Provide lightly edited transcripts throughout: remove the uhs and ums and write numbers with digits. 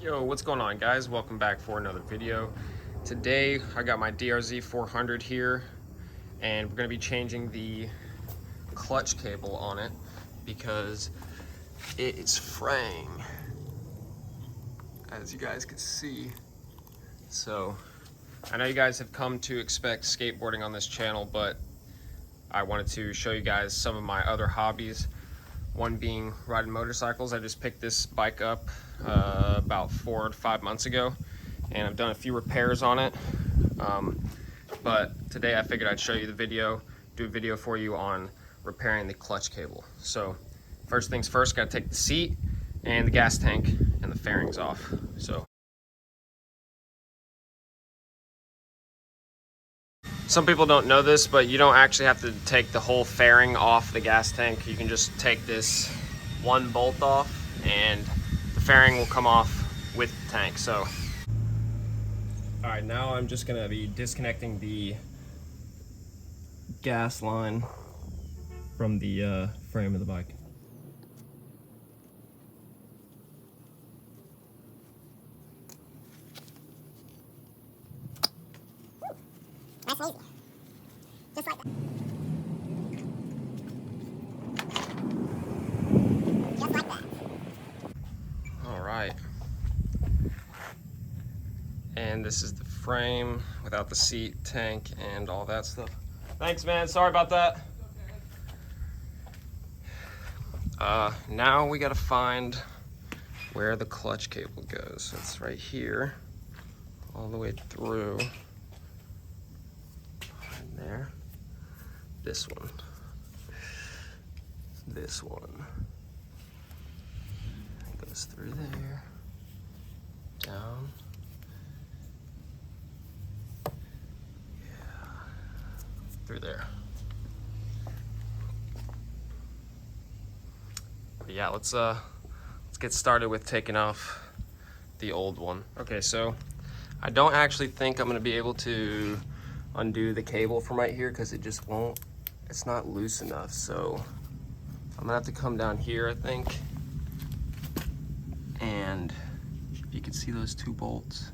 Yo, what's going on, guys? Welcome back for another video. Today I got my DRZ 400 here, and we're going to be changing the clutch cable on it because it is fraying, as you guys can see. So I know you guys have come to expect skateboarding on this channel, but I wanted to show you guys some of my other hobbies. One being riding motorcycles. I just picked this bike up about 4 to 5 months ago, and I've done a few repairs on it. But today I figured I'd show you the video, do a video for you on repairing the clutch cable. So first things first, gotta take the seat and the gas tank and the fairings off. So some people don't know this, but you don't actually have to take the whole fairing off the gas tank. You can just take this one bolt off and the fairing will come off with the tank. So, all right, now I'm just gonna be disconnecting the gas line from the frame of the bike. Nice and easy. Just like that. Just like that. All right. And this is the frame without the seat, tank, and all that stuff. Thanks, man. Sorry about that. Now we gotta find where the clutch cable goes. So it's right here, all the way through. There. This one. This one. It goes through there. Down. Yeah. Through there. But yeah, let's get started with taking off the old one. Okay, so I don't actually think I'm gonna be able to undo the cable from right here because it just won't, it's not loose enough. So I'm gonna have to come down here, I think. And you can see those two bolts.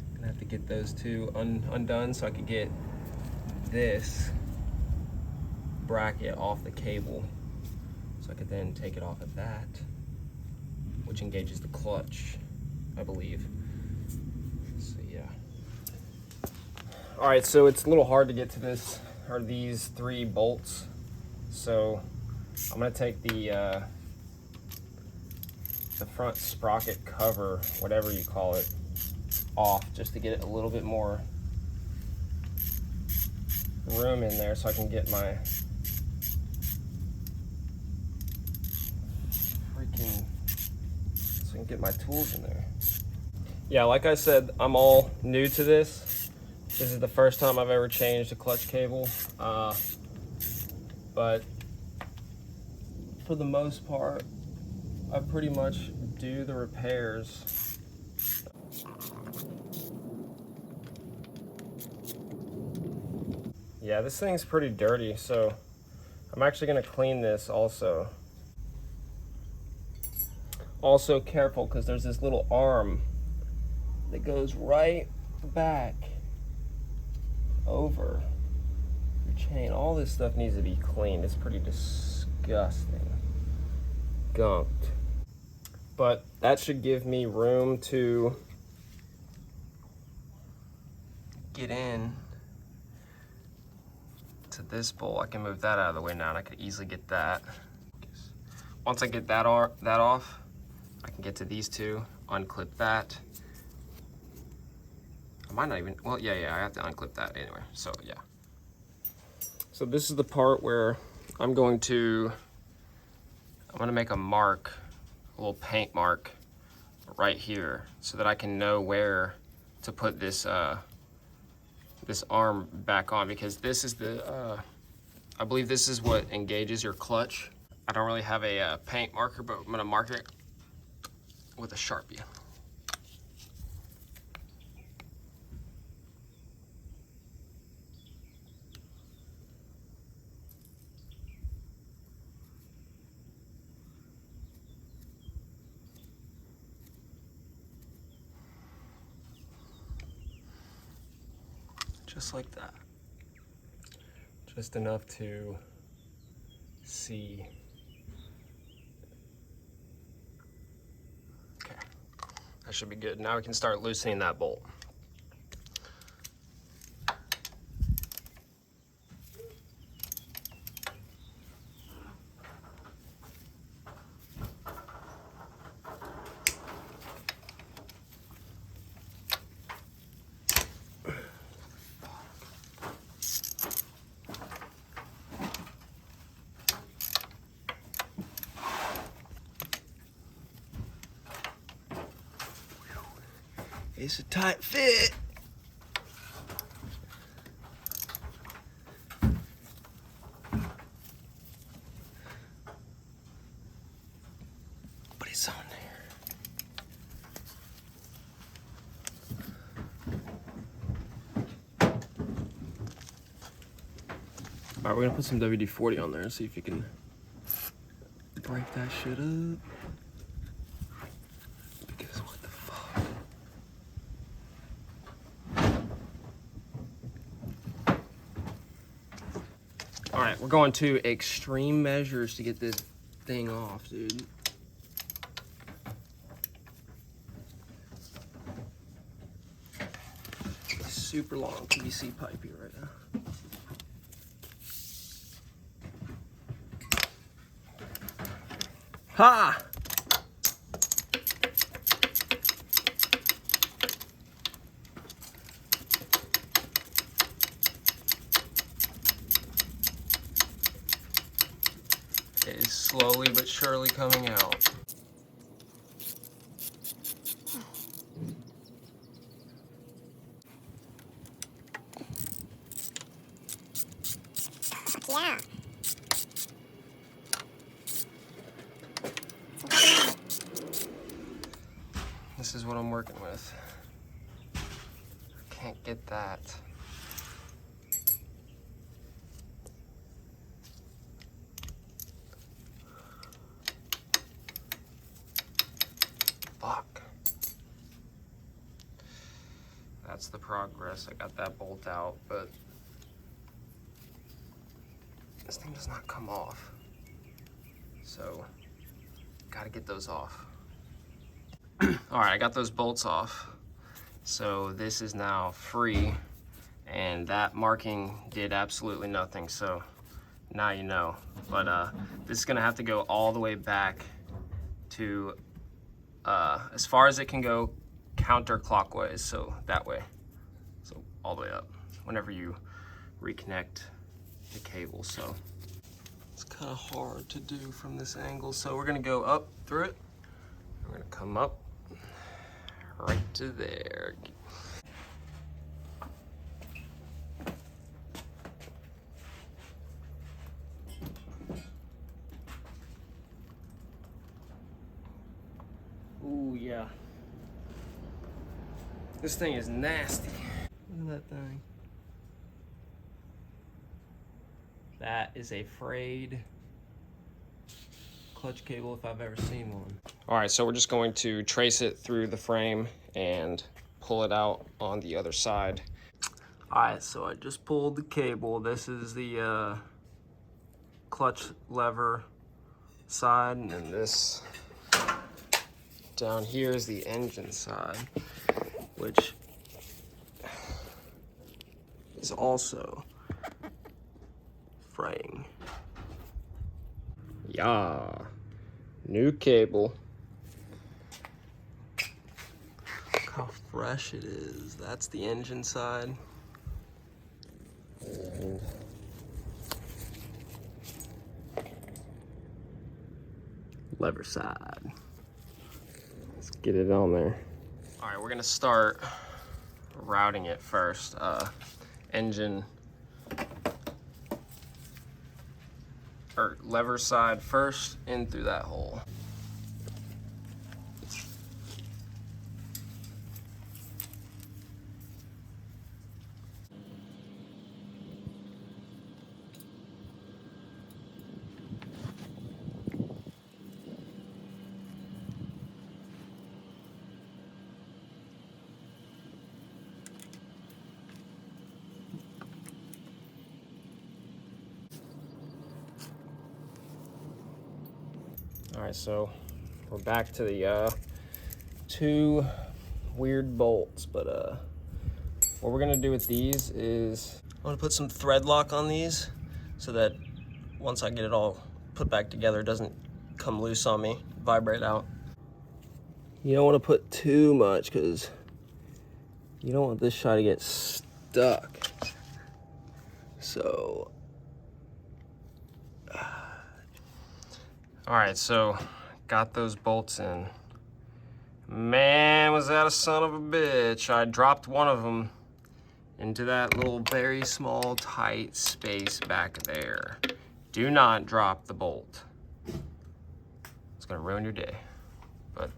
I'm gonna have to get those two undone so I can get this bracket off the cable. So I could then take it off of that, which engages the clutch, I believe. So yeah. All right, so it's a little hard to get to this, or these 3 bolts. So I'm gonna take the front sprocket cover, whatever you call it, off just to get it a little bit more room in there so I can get my so I can get my tools in there. Yeah, like I said, I'm all new to this. This is the first time I've ever changed a clutch cable, but for the most part, I pretty much do the repairs. Yeah, this thing's pretty dirty, so I'm actually gonna clean this also. Also careful, because there's this little arm that goes right back over your chain. All this stuff needs to be cleaned. It's pretty disgusting. Gunked. But that should give me room to get in to this bolt. I can move that out of the way now, and I can easily get that. Once I get that off, I can get to these two, unclip that. I might not even, well, yeah, I have to unclip that anyway, so yeah. So this is the part where I'm gonna make a mark, a little paint mark right here so that I can know where to put this this arm back on, because this is the, I believe this is what engages your clutch. I don't really have a paint marker, but I'm gonna mark it with a Sharpie. just like that. Just enough to see. Okay, that should be good. Now we can start loosening that bolt. It's a tight fit. But it's on there. All right, we're gonna put some WD-40 on there and see if you can break that shit up. Because what the fuck? All right, we're going to extreme measures to get this thing off, dude. Super long PVC pipe here right now. Ha! It is slowly but surely coming out. Yeah. This is what I'm working with. I can't get that. Fuck. That's the progress. I got that bolt out, but this thing does not come off. So, gotta get those off. All right, I got those bolts off. So this is now free, and that marking did absolutely nothing. So now you know. But this is gonna have to go all the way back to as far as it can go counterclockwise, so that way. So all the way up whenever you reconnect the cable. So it's kind of hard to do from this angle. So we're gonna go up through it. We're gonna come up right to there. Ooh, yeah. This thing is nasty. Look at that thing. That is a frayed clutch cable if I've ever seen one. All right, so we're just going to trace it through the frame and pull it out on the other side. All right, so I just pulled the cable. This is the clutch lever side, and then this down here is the engine side, which is also fraying. Yeah, new cable. Look how fresh it is. That's the engine side. And lever side. Let's get it on there. All right, we're gonna start routing it first. Engine or lever side first in through that hole. All right, so we're back to the two weird bolts, but what we're gonna do with these is I'm gonna put some thread lock on these so that once I get it all put back together, it doesn't come loose on me, vibrate out. You don't want to put too much because you don't want this shot to get stuck. So, all right, so got those bolts in. Man, was that a son of a bitch. I dropped one of them into that little very small, tight space back there. Do not drop the bolt. It's gonna ruin your day. But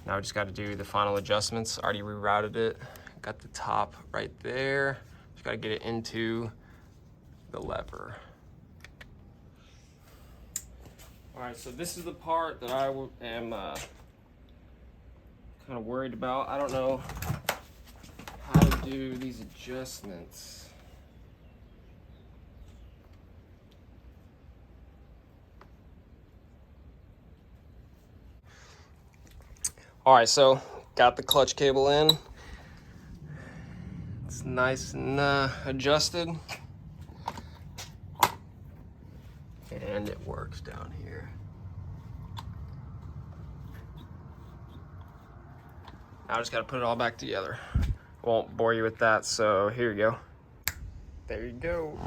now we just gotta do the final adjustments. Already rerouted it. Got the top right there. Just gotta get it into the lever. All right, so this is the part that I am kind of worried about. I don't know how to do these adjustments. All right, so got the clutch cable in. It's nice and adjusted. And it works down here. Now I just gotta put it all back together. Won't bore you with that, so here you go. There you go.